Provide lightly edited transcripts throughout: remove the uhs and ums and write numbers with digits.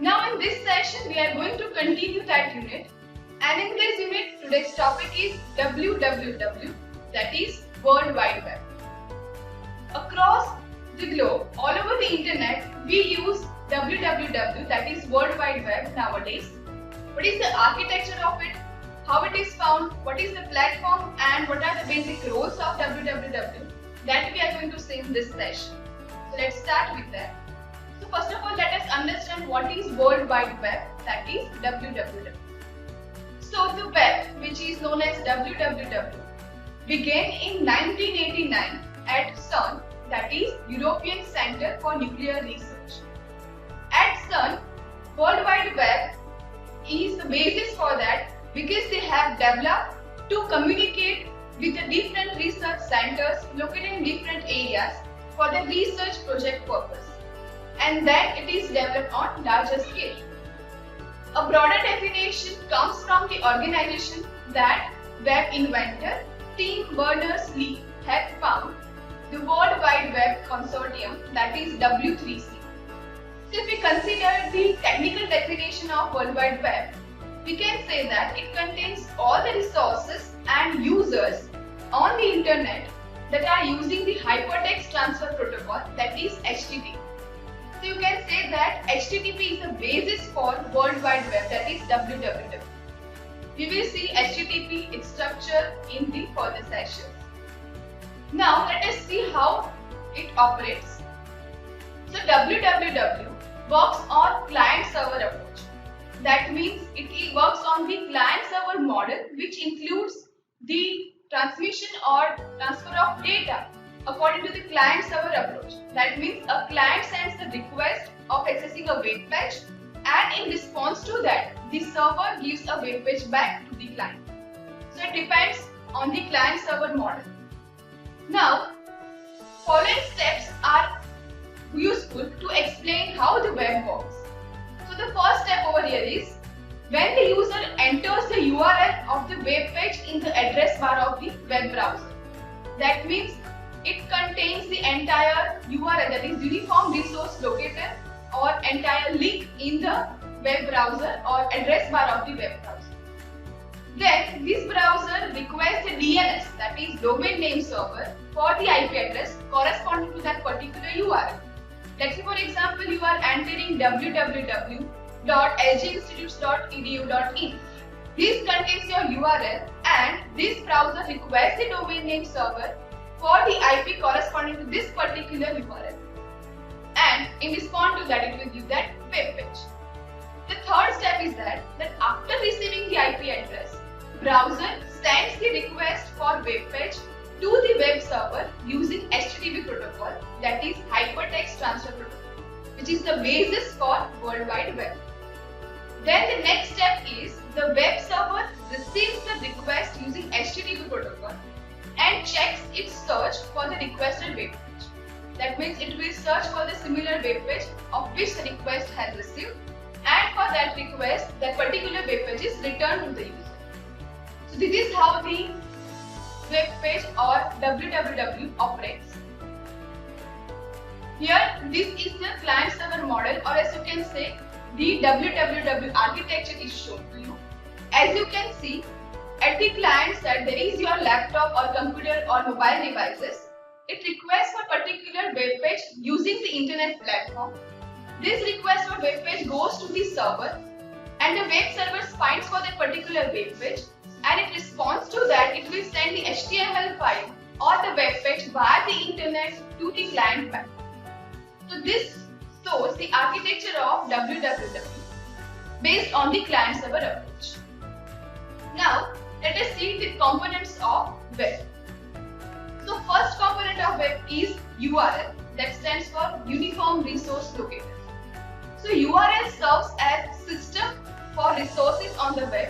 Now in this session we are going to continue that unit, and in this unit today's topic is WWW, that is World Wide Web. Across the globe, all over the internet, we use WWW, that is World Wide Web nowadays. What is the architecture of it, how it is found, what is the platform, and what are the basic roles of WWW, that we are going to see in this session. So let's start with that. So first of all, let us understand what is World Wide Web, that is WWW. So the web, which is known as WWW, began in 1989 at CERN, that is European Centre for Nuclear Research. At CERN, World Wide Web is the basis for that because they have developed to communicate with the different research centers located in different areas for the research project purpose, and then it is developed on larger scale. A broader definition comes from the organization that web inventor Tim Berners-Lee had found, the World Wide Web Consortium, that is W3C. So if we consider the technical definition of World Wide Web, we can say that it contains all the resources and users on the internet that are using the Hypertext Transfer Protocol, that is HTTP. So you can say that HTTP is the basis for World Wide Web, that is WWW. We will see HTTP, its structure in the further sessions. Now let us see how it operates. So WWW works on client-server approach. That means it works on the client-server model, which includes the transmission or transfer of data according to the client-server approach. That means a client sends the request of accessing a web page, and in response to that, the server gives a web page back to the client. So it depends on the client-server model. Now, following steps are useful to explain how the web works. So the first step over here is when the user enters the URL of the web page in the address bar of the web browser. That means it contains the entire URL, that is Uniform Resource Locator, or entire link in the web browser or address bar of the web browser. Then this browser requests a DNS, that is Domain Name Server, for the IP address corresponding to that particular URL. Let's say for example you are entering www.lginstitutes.edu.in. This contains your URL, and this browser requests the domain name server for the IP corresponding to this particular URL, and in response to that it will give that web page. The third step is that after receiving the IP address, browser sends the request for web page to the web server using HTTP protocol, that is Hypertext Transfer Protocol, which is the basis for World Wide Web. Then the next step is the web server receives the request using HTTP protocol and checks its search for the requested web page. That means it will search for the similar web page of which the request has received, and for that request, that particular web page is returned to the user. So this is how the web page or WWW operates. Here, this is the client-server model, or as you can say, the WWW architecture is shown to you. As you can see, at the client side, there is your laptop or computer or mobile devices. It requires request for particular web page using the internet platform. This request for web page goes to the server, and the web server finds for that particular web page, and it responds to that. It will send the HTML file or the web page via the internet to the client back. So this stores the architecture of www based on the client server approach. Now let us see the components of web. So first component of web is URL, that stands for Uniform Resource Locator. So URL serves as system for resources on the web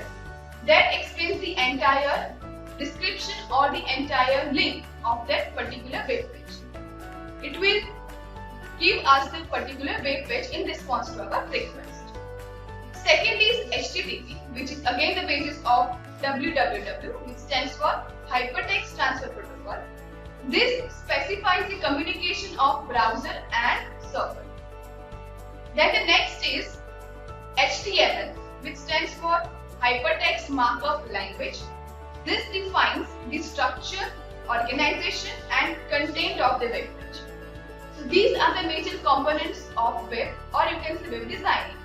that explains the entire description or the entire link of that particular web page. It will give us the particular web page in response to our request. Second is HTTP, which is again the basis of www, which stands for Hypertext Transfer Protocol. This specifies the communication of browser and server. Then the next is HTML, which stands for Hypertext Markup Language. This defines the structure, organization and content of the web page. So these are the major components of web, or you can say web designing: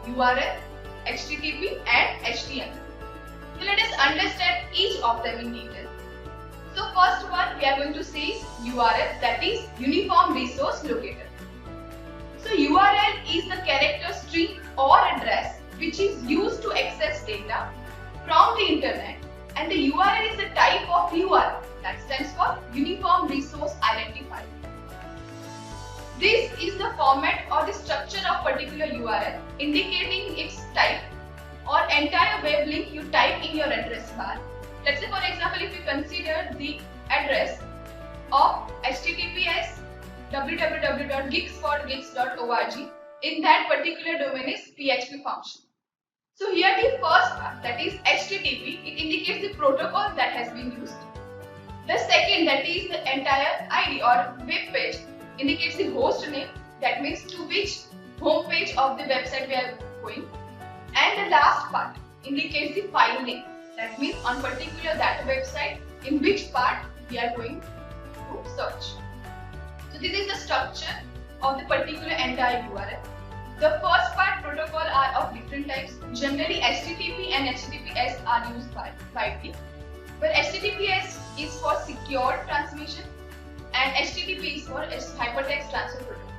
URL, HTTP and HTML. So let us understand each of them in detail. So first one we are going to see is URL, that is Uniform Resource Locator. So URL is the character string or address which is used to access data from the internet, and the URL is the type of URL, that stands for Uniform Resource Identifier. This is the format or the structure of particular URL, indicating its type or entire web link you type in your address bar. Let's say for example, if you consider the address of https www.geeks4geeks.org, in that particular domain is PHP function. So here the first part, that is HTTP, it indicates the protocol that has been used. The second, that is the entire ID or web page, indicates the host name, that means to which home page of the website we are going. And the last part indicates the file name, that means on particular that website in which part we are going to search. So this is the structure of the particular entire URL. The first part, protocol, are of different types. Generally HTTP and HTTPS are used widely, but HTTPS is for secure transmission and HTTP is for Hypertext Transfer Protocol.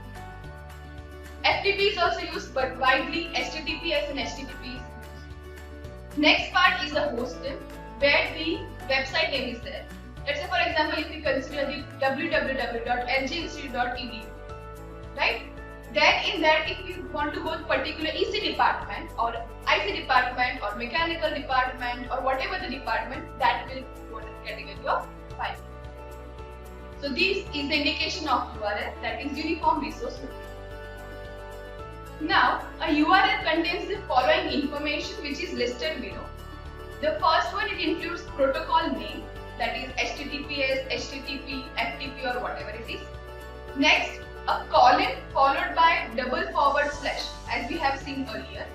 FTP is also used, but widely HTTPS and HTTP is used. Next part is the host name, where the website name is there. Let's say for example, if we consider the www.ljinstitute.edu, right? Then in that, if you want to go to particular EC department or IC department or mechanical department or whatever the department, that will go to the category of file. So this is the indication of URL, that is Uniform Resource Locator. Now a URL contains the following information which is listed below. The first one, it includes protocol name, that is HTTPS, HTTP, FTP or whatever it is. Next, a colon followed by // as we have seen earlier.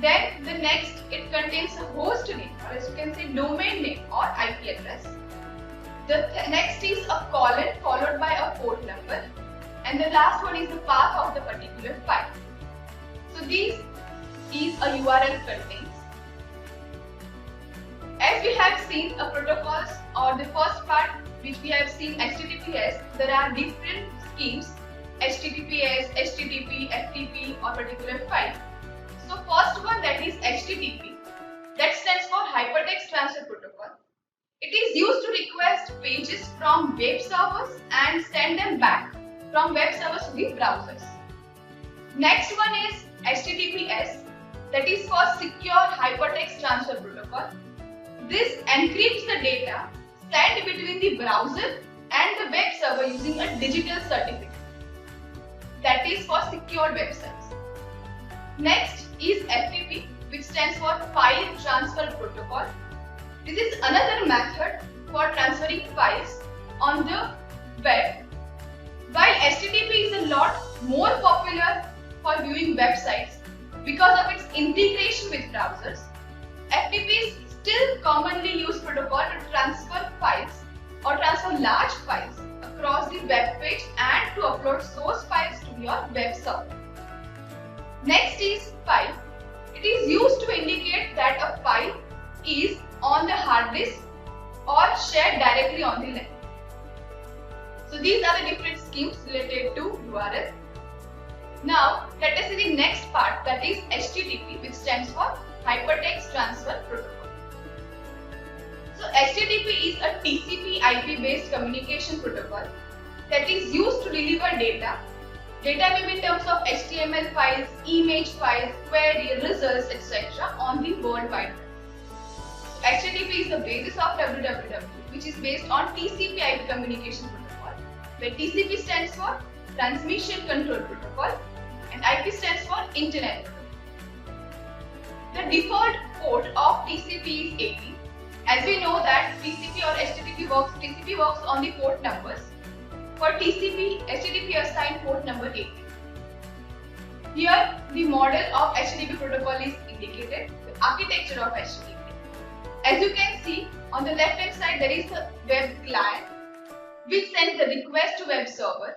Then the next, it contains a host name, or as you can say domain name or IP address. The next is a colon followed by a port number, and the last one is the path of the particular file. So this is a URL contains. As we have seen a protocols, or the first part which we have seen HTTPS, there are different schemes: HTTPS, HTTP, FTP or particular file. So first one, that is HTTP, that stands for Hypertext Transfer Protocol. It is used to request pages from web servers and send them back from web servers to the browsers. Next one is HTTPS, that is for Secure Hypertext Transfer Protocol. This encrypts the data sent between the browser and the web server using a digital certificate. That is for secure websites. Next is FTP, which stands for File Transfer Protocol. This is another method for transferring files on the web. While HTTP is a lot more popular for viewing websites because of its integration with browsers, FTP is still commonly used protocol to transfer files or transfer large files cross the web page and to upload source files to your web server. Next is file. It is used to indicate that a file is on the hard disk or shared directly on the LAN. So these are the different schemes related to URL. Now let us see the next part, that is HTTP, which stands for Hypertext Transfer Protocol. So HTTP is a TCP IP based communication protocol that is used to deliver data. Data may be in terms of HTML files, image files, query, results, etc. on the World Wide Web. So HTTP is the basis of www, which is based on TCP IP communication protocol, where TCP stands for Transmission Control Protocol and IP stands for Internet Protocol. The default port of TCP is 80. As we know that TCP or TCP works on the port numbers. For TCP, HTTP assigned port number 80. Here, the model of HTTP protocol is indicated, the architecture of HTTP. As you can see, on the left hand side there is the web client, which sends the request to web server.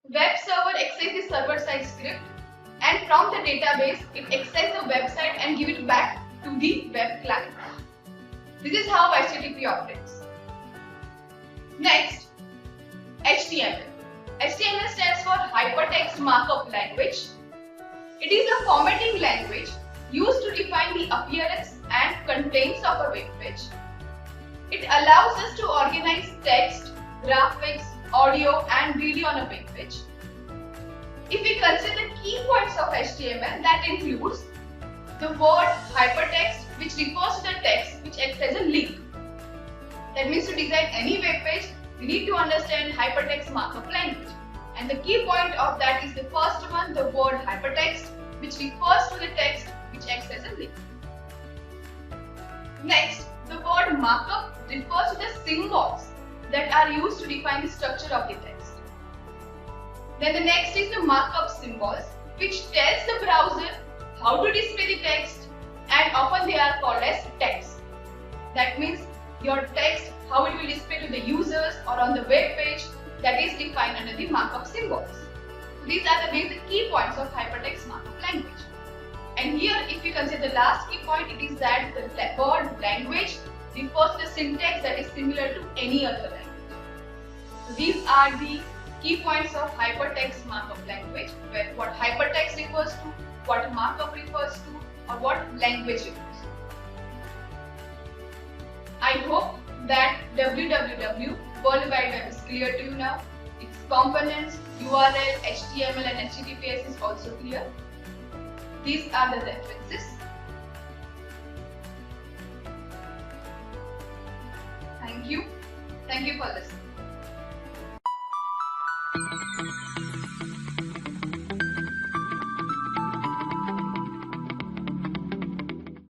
Web server accesses the server side script, and from the database it accesses the website and give it back to the web client. This is how HTTP operates. Next, HTML. HTML stands for Hypertext Markup Language. It is a formatting language used to define the appearance and contents of a web page. It allows us to organize text, graphics, audio and video on a web page. If we consider the key points of HTML, that includes the word hypertext, which refers to the text which acts as a link. That means to design any web page, we need to understand hypertext markup language. And the key point of that is the first one, the word hypertext, which refers to the text which acts as a link. Next, the word markup refers to the symbols that are used to define the structure of the text. Then the next is the markup symbols, which tells the browser how to display the text, and often they are called as text. That means your text, how it will display to the users or on the web page, that is defined under the markup symbols. So these are the basic key points of hypertext markup language. And here, if we consider the last key point, it is that the word language refers to the syntax that is similar to any other language. So these are the key points of hypertext markup language, where what hypertext refers to, what markup refers to, or what language refers to. I hope that www World Wide Web is clear to you now. Its components, URL, HTML and HTTPS is also clear. These are the references. Thank you. Thank you for listening.